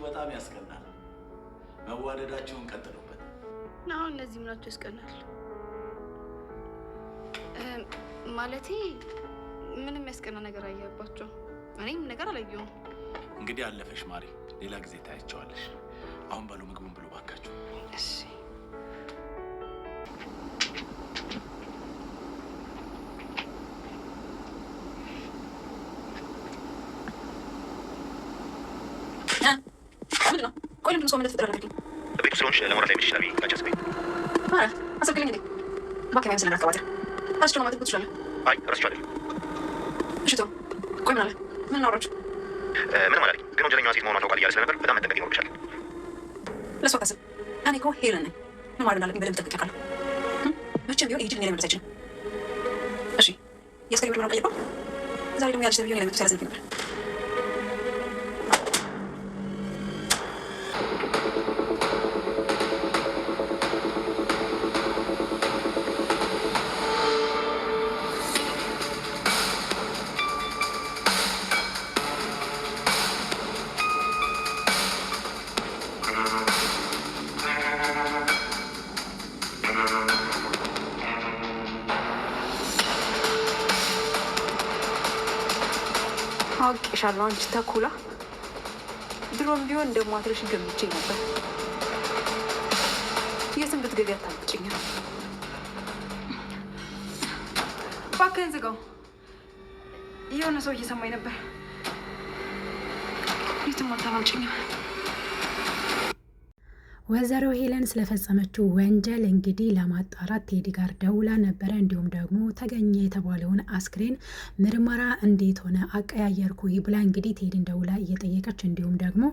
በጣም ያስቀናል። መዋደዳችሁን ቀጥሉበት። አሁን እነዚህ ምናቸው ያስቀናል? ማለቴ ምንም ያስቀና ነገር አየባቸው። እኔም ነገር አላየሁም። እንግዲህ አለፈሽ ማሪ፣ ሌላ ጊዜ ታያቸዋለሽ። አሁን በሉ ምግቡን ብሉ ባካችሁ። እሺ። ምንድን ነው? ቆይ ምንድን ነው ሰው ምን ተፈጠረ? ቤቱ ስለሆንሽ ለማውራት ላይ ይችላል። ካንቺ አስበኝ። ኧረ አሰብክልኝ እንዴ? እባክህ ማይመስል ነገር አትቀባጥር። አስችሎ ማለት ትችላለህ። አይ እረስቼው አይደለም። እሺ ተው። ቆይ ምን አለ? ምን እናወራችሁ? ምንም አላልኩም፣ ግን ወንጀለኛዋ ሴት መሆኗ ታውቃል እያለ ስለነበር በጣም መጠንቀቅ ይኖርብሻል። ለእሷ አታስብ። እኔ እኮ ሄለን ነኝ። ምን ማድረግ እንዳለብኝ በደንብ ጠንቅቄ አውቃለሁ። መቼም ቢሆን ይህ ጅል እኔ ላይ መድረስ አይችልም። እሺ የአስከሬን ምርመራውን ቀይረው። ዛሬ ደግሞ ያልሽ ተብዬ እኔ ላይ መጥቶ ሲያሳዝንብኝ ነበር። አውቄሻለሁ አንቺ ተኩላ። ድሮም ቢሆን እንደማትረሽ ገምቼ ነበር። የትም ብትገቢ አታምጪኝም። እባክህን ዝጋው። የሆነ ሰው እየሰማኝ ነበር። የትም አታምጪኝም። ወይዘሮ ሄለን ስለፈጸመችው ወንጀል እንግዲህ ለማጣራት ቴዲ ጋር ደውላ ነበረ። እንዲሁም ደግሞ ተገኘ የተባለውን አስክሬን ምርመራ እንዴት ሆነ አቀያየርኩ ብላ እንግዲህ ቴዲን ደውላ እየጠየቀች እንዲሁም ደግሞ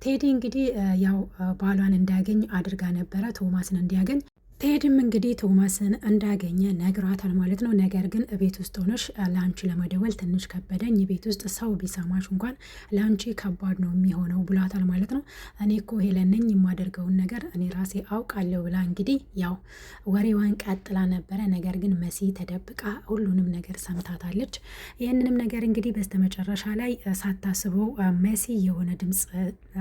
ቴዲ እንግዲህ ያው ባሏን እንዳያገኝ አድርጋ ነበረ፣ ቶማስን እንዲያገኝ። ቴዲም እንግዲህ ቶማስን እንዳገኘ ነግሯታል ማለት ነው። ነገር ግን ቤት ውስጥ ሆነሽ ለአንቺ ለመደወል ትንሽ ከበደኝ፣ ቤት ውስጥ ሰው ቢሰማሽ እንኳን ለአንቺ ከባድ ነው የሚሆነው ብሏታል ማለት ነው። እኔ እኮ ሄለን ነኝ፣ የማደርገውን ነገር እኔ ራሴ አውቃለሁ ብላ እንግዲህ ያው ወሬዋን ቀጥላ ነበረ። ነገር ግን መሲ ተደብቃ ሁሉንም ነገር ሰምታታለች። ይህንንም ነገር እንግዲህ በስተመጨረሻ ላይ ሳታስበው መሲ የሆነ ድምፅ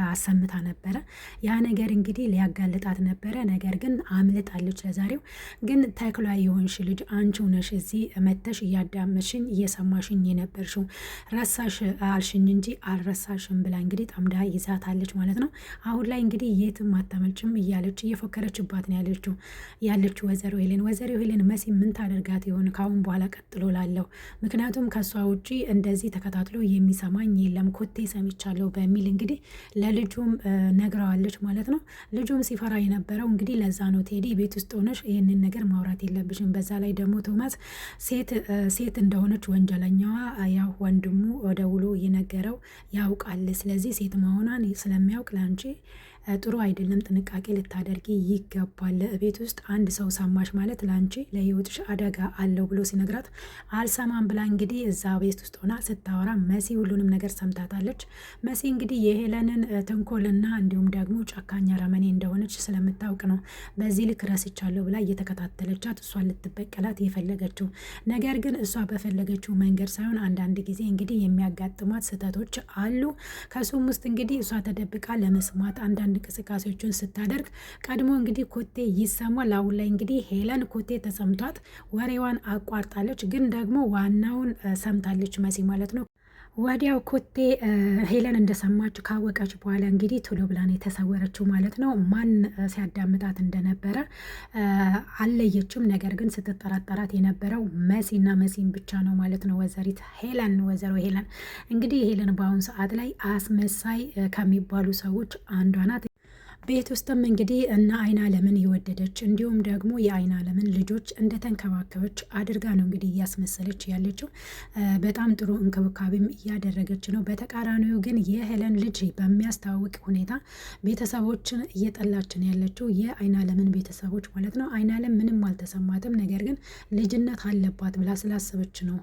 አሰምታ ነበረ። ያ ነገር እንግዲህ ሊያጋልጣት ነበረ። ነገር ግን አምልጣለች። ለዛሬው ግን ተክሏ የሆንሽ ልጅ አንቺ ነሽ እዚህ መተሽ እያዳመሽኝ እየሰማሽኝ የነበርሽው፣ ረሳሽ አልሽኝ እንጂ አልረሳሽም ብላ እንግዲህ ጠምዳ ይዛታለች ማለት ነው። አሁን ላይ እንግዲህ የትም አታመልጭም እያለች እየፎከረችባት ነው ያለችው ወይዘሮ ሄለን መሲ ምን ታደርጋት ይሆን ካሁን በኋላ ቀጥሎ ላለው? ምክንያቱም ከሷ ውጪ እንደዚህ ተከታትሎ የሚሰማኝ የለም፣ ኮቴ ሰምቻለሁ በሚል እንግዲህ ለልጁም ነግረዋለች ማለት ነው። ልጁም ሲፈራ የነበረው እንግዲህ ለዛ ነው ቴዲ ቤት ውስጥ ሆነሽ ይህንን ነገር ማውራት የለብሽም። በዛ ላይ ደግሞ ቶማስ ሴት እንደሆነች ወንጀለኛዋ ያው ወንድሙ ደውሎ እየነገረው ያውቃል። ስለዚህ ሴት መሆኗን ስለሚያውቅ ለአንቺ ጥሩ አይደለም፣ ጥንቃቄ ልታደርጊ ይገባል። ቤት ውስጥ አንድ ሰው ሰማሽ ማለት ለአንቺ ለህይወትሽ አደጋ አለው ብሎ ሲነግራት አልሰማም ብላ እንግዲህ እዛ ቤት ውስጥ ሆና ስታወራ መሲ ሁሉንም ነገር ሰምታታለች። መሲ እንግዲህ የሄለንን ተንኮልና እንዲሁም ደግሞ ጨካኝ አረመኔ እንደሆነች ስለምታውቅ ነው በዚህ ልክ ረስቻለሁ ብላ እየተከታተለቻት እሷን ልትበቀላት የፈለገችው። ነገር ግን እሷ በፈለገችው መንገድ ሳይሆን አንዳንድ ጊዜ እንግዲህ የሚያጋጥሟት ስህተቶች አሉ። ከሱም ውስጥ እንግዲህ እሷ ተደብቃ ለመስማት አንዳንድ እንቅስቃሴዎችን ስታደርግ ቀድሞ እንግዲህ ኮቴ ይሰማል። አሁን ላይ እንግዲህ ሄለን ኮቴ ተሰምቷት ወሬዋን አቋርጣለች። ግን ደግሞ ዋናውን ሰምታለች መሲ ማለት ነው። ወዲያው ኮቴ ሄለን እንደሰማች ካወቀች በኋላ እንግዲህ ቶሎ ብላን የተሰወረችው ማለት ነው። ማን ሲያዳምጣት እንደነበረ አለየችም። ነገር ግን ስትጠራጠራት የነበረው መሲና መሲን ብቻ ነው ማለት ነው። ወይዘሮ ሄለን እንግዲህ ሄለን በአሁኑ ሰዓት ላይ አስመሳይ ከሚባሉ ሰዎች አንዷ ናት። ቤት ውስጥም እንግዲህ እና አይን አለምን የወደደች እንዲሁም ደግሞ የአይን አለምን ልጆች እንደተንከባከበች አድርጋ ነው እንግዲህ እያስመሰለች ያለችው። በጣም ጥሩ እንክብካቤም እያደረገች ነው። በተቃራኒው ግን የሄለን ልጅ በሚያስታውቅ ሁኔታ ቤተሰቦችን እየጠላችን ያለችው የአይን አለምን ቤተሰቦች ማለት ነው። አይን አለም ምንም አልተሰማትም። ነገር ግን ልጅነት አለባት ብላ ስላሰበች ነው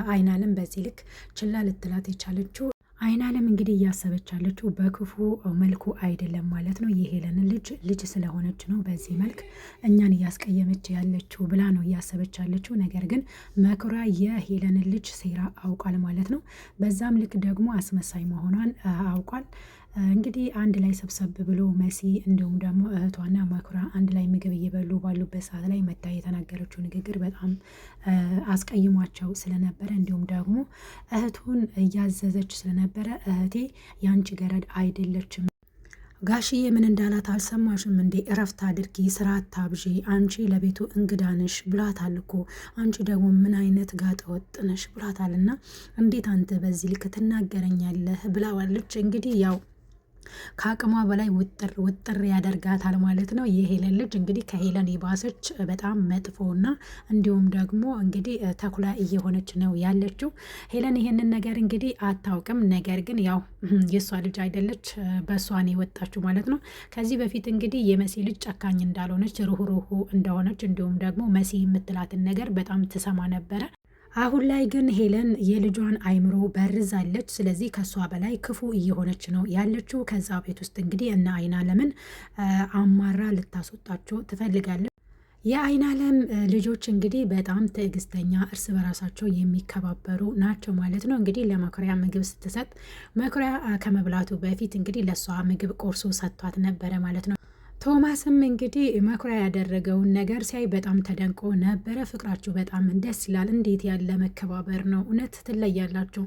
አይን አለም በዚህ ልክ ችላ ልትላት የቻለችው። አይን አለም እንግዲህ እያሰበች ያለችው በክፉ መልኩ አይደለም ማለት ነው። የሄለን ልጅ ስለሆነች ነው በዚህ መልክ እኛን እያስቀየመች ያለችው ብላ ነው እያሰበች ያለችው። ነገር ግን መኩሪያ የሄለን ልጅ ሴራ አውቋል ማለት ነው። በዛም ልክ ደግሞ አስመሳይ መሆኗን አውቋል። እንግዲህ አንድ ላይ ሰብሰብ ብሎ መሲ እንዲሁም ደግሞ እህቷና መኩሪያ አንድ ላይ ምግብ እየበሉ ባሉበት ሰዓት ላይ መታ የተናገረችው ንግግር በጣም አስቀይሟቸው ስለነበረ እንዲሁም ደግሞ እህቱን እያዘዘች ስለነበረ እህቴ ያንቺ ገረድ አይደለችም፣ ጋሽዬ ምን እንዳላት አልሰማሽም እንዴ? እረፍት አድርጊ፣ ስራ አታብዢ፣ አንቺ ለቤቱ እንግዳ ነሽ ብሏታል እኮ። አንቺ ደግሞ ምን አይነት ጋጠ ወጥ ነሽ ብሏታል። እና እንዴት አንተ በዚህ ልክ ትናገረኛለህ ብላዋለች። እንግዲህ ያው ከአቅሟ በላይ ውጥር ያደርጋታል ማለት ነው። የሄለን ልጅ እንግዲህ ከሄለን የባሰች በጣም መጥፎና እንዲሁም ደግሞ እንግዲህ ተኩላ እየሆነች ነው ያለችው። ሄለን ይሄንን ነገር እንግዲህ አታውቅም። ነገር ግን ያው የእሷ ልጅ አይደለች፣ በእሷ ነው የወጣችው ማለት ነው። ከዚህ በፊት እንግዲህ የመሲ ልጅ ጨካኝ እንዳልሆነች ሩህሩህ እንደሆነች እንዲሁም ደግሞ መሲ የምትላትን ነገር በጣም ትሰማ ነበረ። አሁን ላይ ግን ሄለን የልጇን አይምሮ በርዛለች። ስለዚህ ከሷ በላይ ክፉ እየሆነች ነው ያለችው። ከዛ ቤት ውስጥ እንግዲህ እነ አይናለምን አማራ ልታስወጣቸው ትፈልጋለች። የአይናለም ልጆች እንግዲህ በጣም ትዕግስተኛ፣ እርስ በራሳቸው የሚከባበሩ ናቸው ማለት ነው። እንግዲህ ለመኩሪያ ምግብ ስትሰጥ መኩሪያ ከመብላቱ በፊት እንግዲህ ለእሷ ምግብ ቆርሶ ሰጥቷት ነበረ ማለት ነው። ቶማስም እንግዲህ መኩሪያ ያደረገውን ነገር ሲያይ በጣም ተደንቆ ነበረ። ፍቅራችሁ በጣም ደስ ይላል፣ እንዴት ያለ መከባበር ነው፣ እውነት ትለያላችሁ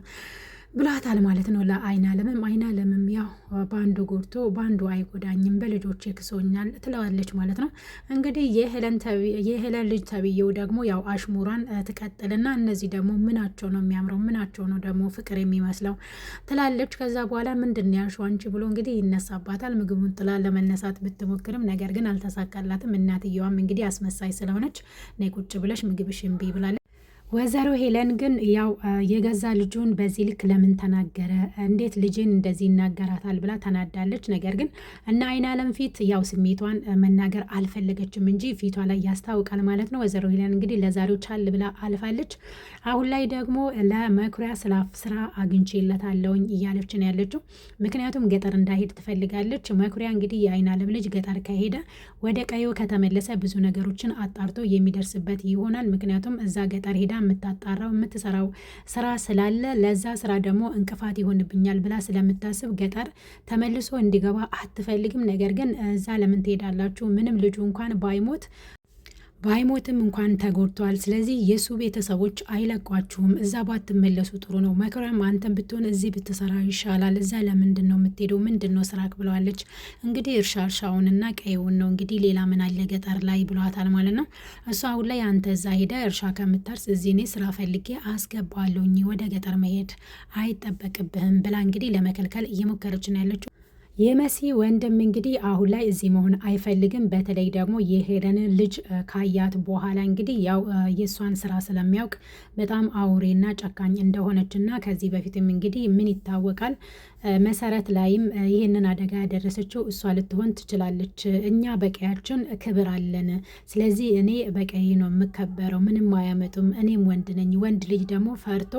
ብሏታል ማለት ነው ለአይናለምም። አይናለምም ያው በአንዱ ጎድቶ በአንዱ አይጎዳኝም፣ በልጆች ክሶኛል ትለዋለች ማለት ነው። እንግዲህ የሄለን ልጅ ተብዬው ደግሞ ያው አሽሙሯን ትቀጥልና እነዚህ ደግሞ ምናቸው ነው የሚያምረው፣ ምናቸው ነው ደግሞ ፍቅር የሚመስለው ትላለች። ከዛ በኋላ ምንድን ያልሽው አንቺ ብሎ እንግዲህ ይነሳባታል። ምግቡን ጥላ ለመነሳት ብትሞክርም ነገር ግን አልተሳካላትም። እናትየዋም እንግዲህ አስመሳይ ስለሆነች ነይ ቁጭ ብለሽ ምግብሽ እምቢ ብላለች። ወይዘሮ ሄለን ግን ያው የገዛ ልጁን በዚህ ልክ ለምን ተናገረ? እንዴት ልጅን እንደዚህ ይናገራታል ብላ ተናዳለች። ነገር ግን እና አይናለም ፊት ያው ስሜቷን መናገር አልፈለገችም እንጂ ፊቷ ላይ ያስታውቃል ማለት ነው። ወይዘሮ ሄለን እንግዲህ ለዛሬው ቻል ብላ አልፋለች። አሁን ላይ ደግሞ ለመኩሪያ ስራ አግኝቼለታለሁኝ እያለች ነው ያለችው። ምክንያቱም ገጠር እንዳይሄድ ትፈልጋለች። መኩሪያ እንግዲህ የአይናለም ልጅ ገጠር ከሄደ ወደ ቀዩ ከተመለሰ ብዙ ነገሮችን አጣርቶ የሚደርስበት ይሆናል። ምክንያቱም እዛ ገጠር ሄዳ የምታጣራው የምትሰራው ስራ ስላለ ለዛ ስራ ደግሞ እንቅፋት ይሆንብኛል ብላ ስለምታስብ ገጠር ተመልሶ እንዲገባ አትፈልግም። ነገር ግን እዛ ለምን ትሄዳላችሁ? ምንም ልጁ እንኳን ባይሞትም እንኳን ተጎድተዋል። ስለዚህ የእሱ ቤተሰቦች አይለቋችሁም፣ እዛ ባትመለሱ ጥሩ ነው። መኩሪያም አንተን ብትሆን እዚህ ብትሰራ ይሻላል፣ እዛ ለምንድን ነው የምትሄደው? ምንድን ነው ስራክ ብለዋለች። እንግዲህ እርሻውንና ቀይውን ነው እንግዲህ ሌላ ምን አለ ገጠር ላይ ብሏታል ማለት ነው። እሱ አሁን ላይ አንተ እዛ ሄደ እርሻ ከምታርስ እዚህ እኔ ስራ ፈልጌ አስገባለሁኝ፣ ወደ ገጠር መሄድ አይጠበቅብህም ብላ እንግዲህ ለመከልከል እየሞከረች ነው ያለችው። የመሲ ወንድም እንግዲህ አሁን ላይ እዚህ መሆን አይፈልግም። በተለይ ደግሞ የሄለንን ልጅ ካያት በኋላ እንግዲህ ያው የእሷን ስራ ስለሚያውቅ በጣም አውሬና ጨካኝ እንደሆነችና ከዚህ በፊትም እንግዲህ ምን ይታወቃል መሰረት ላይም ይህንን አደጋ ያደረሰችው እሷ ልትሆን ትችላለች። እኛ በቀያችን ክብር አለን፣ ስለዚህ እኔ በቀይ ነው የምከበረው፣ ምንም አያመጡም፣ እኔም ወንድ ነኝ። ወንድ ልጅ ደግሞ ፈርቶ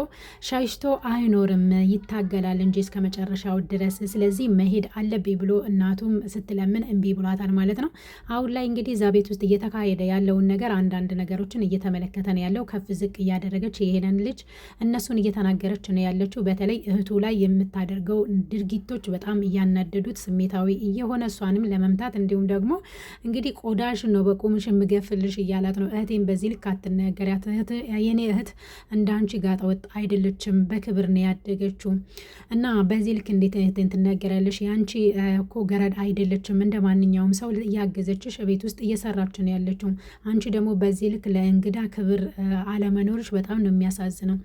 ሸሽቶ አይኖርም፣ ይታገላል እንጂ እስከ መጨረሻው ድረስ። ስለዚህ መሄድ አለብኝ ብሎ እናቱም ስትለምን እምቢ ብሏታል ማለት ነው። አሁን ላይ እንግዲህ እዛ ቤት ውስጥ እየተካሄደ ያለውን ነገር አንዳንድ ነገሮችን እየተመለከተ ነው ያለው። ከፍ ዝቅ እያደረገች የሄለን ልጅ እነሱን እየተናገረች ነው ያለችው። በተለይ እህቱ ላይ የምታደርገው ድርጊቶች በጣም እያናደዱት ስሜታዊ እየሆነ እሷንም ለመምታት እንዲሁም ደግሞ እንግዲህ ቆዳሽ ነው በቁምሽ የምገፍልሽ እያላት ነው። እህቴን በዚህ ልክ አትናገሪያት፣ የኔ እህት እንዳንቺ ጋጠ ወጥ አይደለችም፣ በክብር ነው ያደገችው እና በዚህ ልክ እንዴት እህቴን ትናገራለሽ? ያንቺ እኮ ገረድ አይደለችም፣ እንደ ማንኛውም ሰው እያገዘችሽ ቤት ውስጥ እየሰራች ነው ያለችው። አንቺ ደግሞ በዚህ ልክ ለእንግዳ ክብር አለመኖርሽ በጣም ነው የሚያሳዝነው።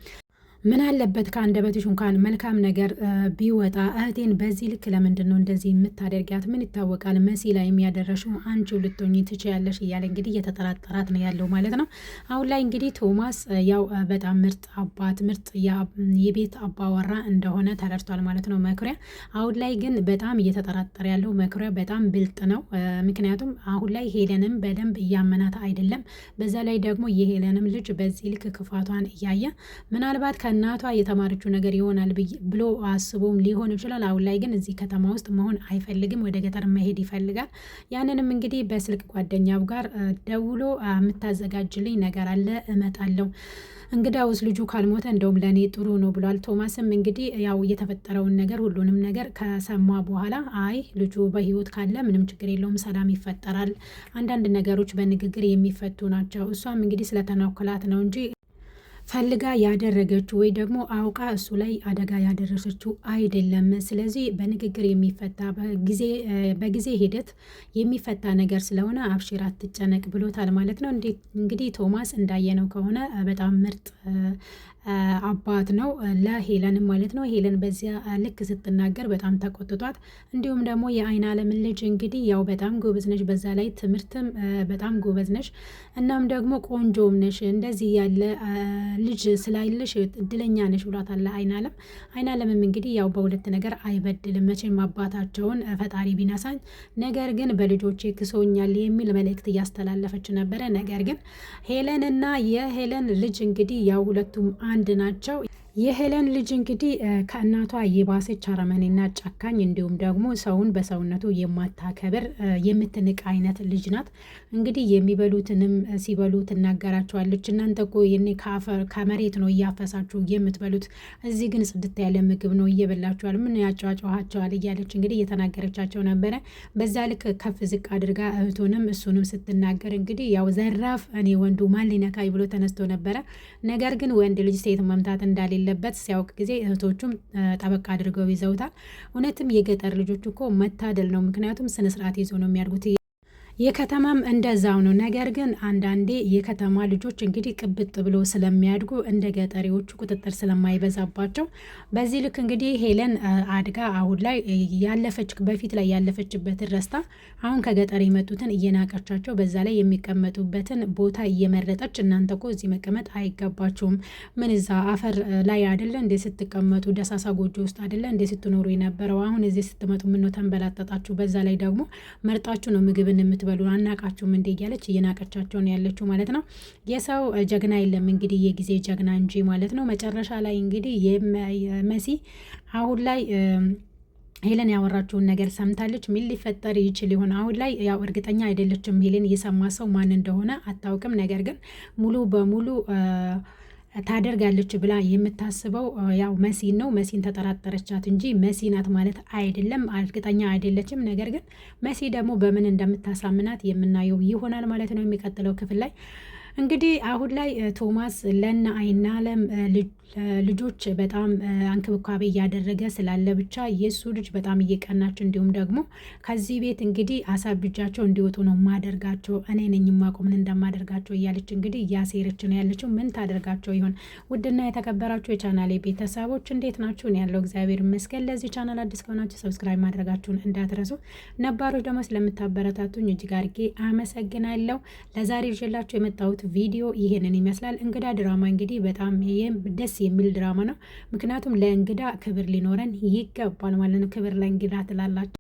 ምን አለበት ከአንደበትሽ እንኳን መልካም ነገር ቢወጣ። እህቴን በዚህ ልክ ለምንድን ነው እንደዚህ የምታደርጊያት? ምን ይታወቃል መሲ ላይ የሚያደረሽው አንቺው ልትሆኚ ትችያለሽ እያለ እንግዲህ እየተጠራጠራት ነው ያለው ማለት ነው። አሁን ላይ እንግዲህ ቶማስ ያው በጣም ምርጥ አባት ምርጥ የቤት አባወራ እንደሆነ ተረድቷል ማለት ነው መኩሪያ። አሁን ላይ ግን በጣም እየተጠራጠረ ያለው መኩሪያ በጣም ብልጥ ነው። ምክንያቱም አሁን ላይ ሄለንም በደንብ እያመናት አይደለም። በዛ ላይ ደግሞ የሄለንም ልጅ በዚህ ልክ ክፋቷን እያየ ምናልባት ከእናቷ የተማረችው ነገር ይሆናል ብሎ አስቦም ሊሆን ይችላል። አሁን ላይ ግን እዚህ ከተማ ውስጥ መሆን አይፈልግም፣ ወደ ገጠር መሄድ ይፈልጋል። ያንንም እንግዲህ በስልክ ጓደኛው ጋር ደውሎ የምታዘጋጅልኝ ነገር አለ እመጣለሁ፣ እንግዳውስ ልጁ ካልሞተ እንደውም ለእኔ ጥሩ ነው ብሏል። ቶማስም እንግዲህ ያው የተፈጠረውን ነገር ሁሉንም ነገር ከሰማ በኋላ አይ ልጁ በህይወት ካለ ምንም ችግር የለውም፣ ሰላም ይፈጠራል፣ አንዳንድ ነገሮች በንግግር የሚፈቱ ናቸው። እሷም እንግዲህ ስለተናኮላት ነው እንጂ ፈልጋ ያደረገችው ወይ ደግሞ አውቃ እሱ ላይ አደጋ ያደረሰችው አይደለም። ስለዚህ በንግግር የሚፈታ በጊዜ ሂደት የሚፈታ ነገር ስለሆነ አብሽር አትጨነቅ ብሎታል ማለት ነው። እንግዲህ ቶማስ እንዳየነው ከሆነ በጣም ምርጥ አባት ነው ለሄለን ማለት ነው። ሄለን በዚያ ልክ ስትናገር በጣም ተቆጥቷት፣ እንዲሁም ደግሞ የአይን አለምን ልጅ እንግዲህ ያው በጣም ጎበዝ ነሽ፣ በዛ ላይ ትምህርትም በጣም ጎበዝ ነሽ፣ እናም ደግሞ ቆንጆም ነሽ፣ እንደዚህ ያለ ልጅ ስላይልሽ እድለኛ ነሽ ብሏታል አይን አለም። አይን አለምም እንግዲህ ያው በሁለት ነገር አይበድልም መቼም አባታቸውን ፈጣሪ ቢነሳኝ፣ ነገር ግን በልጆቼ ክሶኛል የሚል መልእክት እያስተላለፈች ነበረ። ነገር ግን ሄለን እና የሄለን ልጅ እንግዲህ ያው ሁለቱም አንድ ናቸው። የሄለን ልጅ እንግዲህ ከእናቷ የባሰች አረመኔና ጨካኝ እንዲሁም ደግሞ ሰውን በሰውነቱ የማታከብር የምትንቅ አይነት ልጅ ናት። እንግዲህ የሚበሉትንም ሲበሉ ትናገራቸዋለች። እናንተ እኮ የኔ ከመሬት ነው እያፈሳችሁ የምትበሉት፣ እዚህ ግን ጽድት ያለ ምግብ ነው እየበላችኋል፣ ምን ያጫዋጫዋቸዋል እያለች እንግዲህ እየተናገረቻቸው ነበረ። በዛ ልክ ከፍ ዝቅ አድርጋ እህቱንም እሱንም ስትናገር እንግዲህ ያው ዘራፍ እኔ ወንዱ ማን ሊነካኝ ብሎ ተነስቶ ነበረ። ነገር ግን ወንድ ልጅ ሴት መምታት እንዳሌለ በት ሲያውቅ ጊዜ እህቶቹም ጠበቃ አድርገው ይዘውታል። እውነትም የገጠር ልጆች እኮ መታደል ነው። ምክንያቱም ስነስርዓት ይዞ ነው የሚያድጉት። የከተማም እንደዛው ነው። ነገር ግን አንዳንዴ የከተማ ልጆች እንግዲህ ቅብጥ ብሎ ስለሚያድጉ እንደ ገጠሬዎቹ ቁጥጥር ስለማይበዛባቸው በዚህ ልክ እንግዲህ ሄለን አድጋ አሁን ላይ በፊት ላይ ያለፈችበትን ረስታ አሁን ከገጠር የመጡትን እየናቀቻቸው፣ በዛ ላይ የሚቀመጡበትን ቦታ እየመረጠች እናንተ እኮ እዚህ መቀመጥ አይገባችሁም፣ ምን እዛ አፈር ላይ አይደለ እንዴ ስትቀመጡ፣ ደሳሳ ጎጆ ውስጥ አይደለ እንዴ ስትኖሩ የነበረው፣ አሁን እዚህ ስትመጡ ምነው ተንበላጠጣችሁ፣ በዛ ላይ ደግሞ መርጣችሁ ነው ምግብን በሉ አናቃችሁም እንደ እያለች እየናቀቻቸው ነው ያለችው ማለት ነው። የሰው ጀግና የለም እንግዲህ የጊዜ ጀግና እንጂ ማለት ነው። መጨረሻ ላይ እንግዲህ መሲ አሁን ላይ ሄለን ያወራችውን ነገር ሰምታለች። ምን ሊፈጠር ይችል ይሆን? አሁን ላይ ያው እርግጠኛ አይደለችም ሄለን፣ የሰማ ሰው ማን እንደሆነ አታውቅም። ነገር ግን ሙሉ በሙሉ ታደርጋለች ብላ የምታስበው ያው መሲን ነው። መሲን ተጠራጠረቻት እንጂ መሲ ናት ማለት አይደለም፣ እርግጠኛ አይደለችም። ነገር ግን መሲ ደግሞ በምን እንደምታሳምናት የምናየው ይሆናል ማለት ነው የሚቀጥለው ክፍል ላይ። እንግዲህ አሁን ላይ ቶማስ ለእነ አይናለም ልጆች በጣም እንክብካቤ እያደረገ ስላለ ብቻ የእሱ ልጅ በጣም እየቀናች፣ እንዲሁም ደግሞ ከዚህ ቤት እንግዲህ አሳብጃቸው እንዲወጡ ነው ማደርጋቸው፣ እኔ ነኝ የማውቀው ምን እንደማደርጋቸው እያለች እንግዲህ እያሴረች ነው ያለችው። ምን ታደርጋቸው ይሆን? ውድና የተከበራችሁ የቻናሌ ቤተሰቦች እንዴት ናችሁ? እኔ ያለው እግዚአብሔር ይመስገን። ለዚህ ቻናል አዲስ ከሆናችሁ ሰብስክራይብ ማድረጋችሁን እንዳትረሱ፣ ነባሮች ደግሞ ስለምታበረታቱኝ እጅግ አድርጌ አመሰግናለሁ። ለዛሬ ይዤላችሁ የመጣሁት ቪዲዮ ይሄንን ይመስላል። እንግዳ ድራማ እንግዲህ በጣም ደስ የሚል ድራማ ነው። ምክንያቱም ለእንግዳ ክብር ሊኖረን ይገባል ማለት ነው። ክብር ለእንግዳ ትላላችሁ።